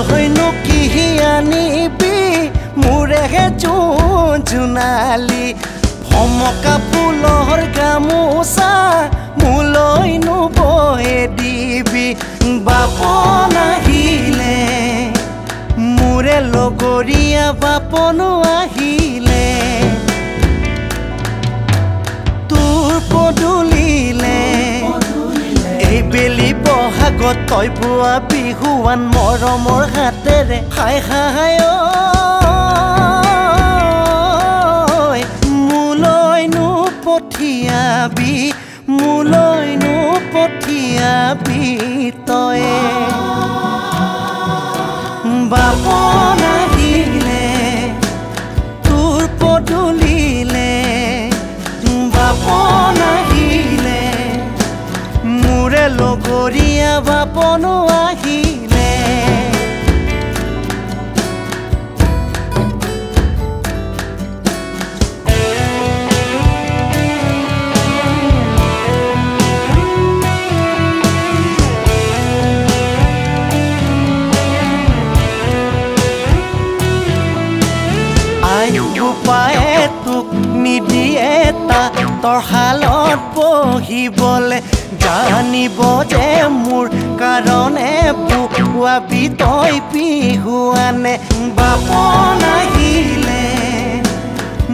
মোলৈনো কি আনিবি মোৰেহে জোনালী ভমকা ফুলৰ গামোচা মোলৈনো বহে দিবি বাপন আহিলে মোৰে লগৰীয়া বাপনো আহিলে তোৰ পদূলিলে এই বেলি বহাগত তই বোৱা বিহুৱান মৰমৰ হাতেৰে হাই হাই মোলৈনো পঠিয়াবি মোলৈনো পঠিয়াবি তই বাপন আহিলে তোৰ পদূলিলে বাপন আহিলে মোৰে লগৰীয়া বাপনো আহিলে পায়ে তোক নিদিয়ে তৰ শালত বহিবলে জানিব যে মোৰ কাৰণে বুৱাবি তই বিহুৱানে বাপন আহিলে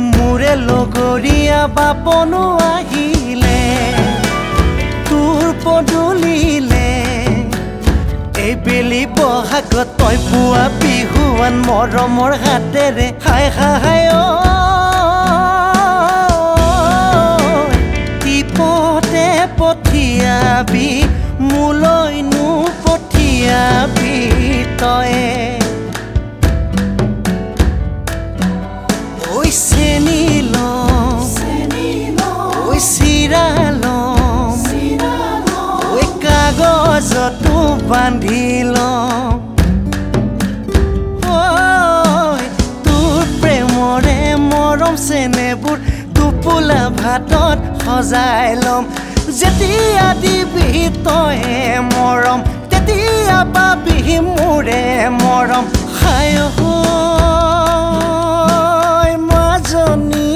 মোৰে লগৰীয়া বাপনো আহিলে তোৰ পদূলিলে এই বেলি বহাগত তই বোৱা বিহুৱান মৰমৰ হাতেৰে হাই হাই টিপতে পঠিয়াবি মোলৈনো পঠিয়াবি তই ঐ চেনি লম ঐ চিৰা লম ঐ কাগজতো বান্ধি লম তোৰ প্ৰেমৰে মৰম চেনেবোৰ টোপোলা ভাতত সজাই ল'ম যেতিয়া দিবি তই মৰম তেতিয়া পাবি মোৰে মৰম হায় মাজনী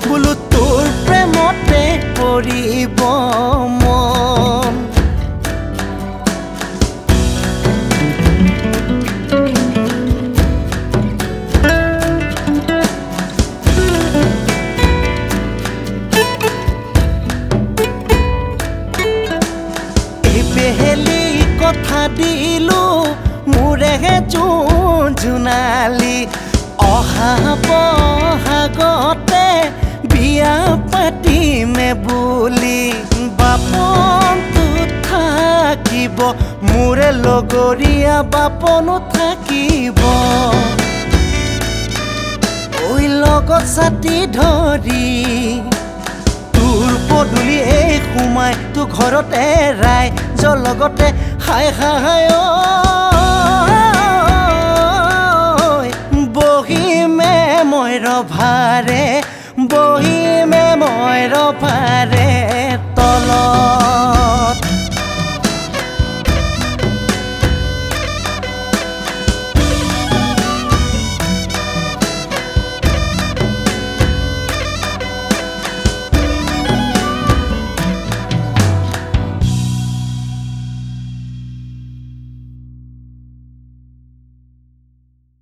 বোলো তোৰ প্ৰেমতে পৰিব মন কথা দিলো মোৰেহে জোনালী অহা বহাগতে বিয়া পাতিমে বুলি বাপনটো থাকিব মোৰে লগৰীয়া বাপনো থাকিব ঐ লগত ছাতি ধৰি তোৰ পদূলি এই সোমাই তোৰ ঘৰত এৰাই লগতে হাই হাই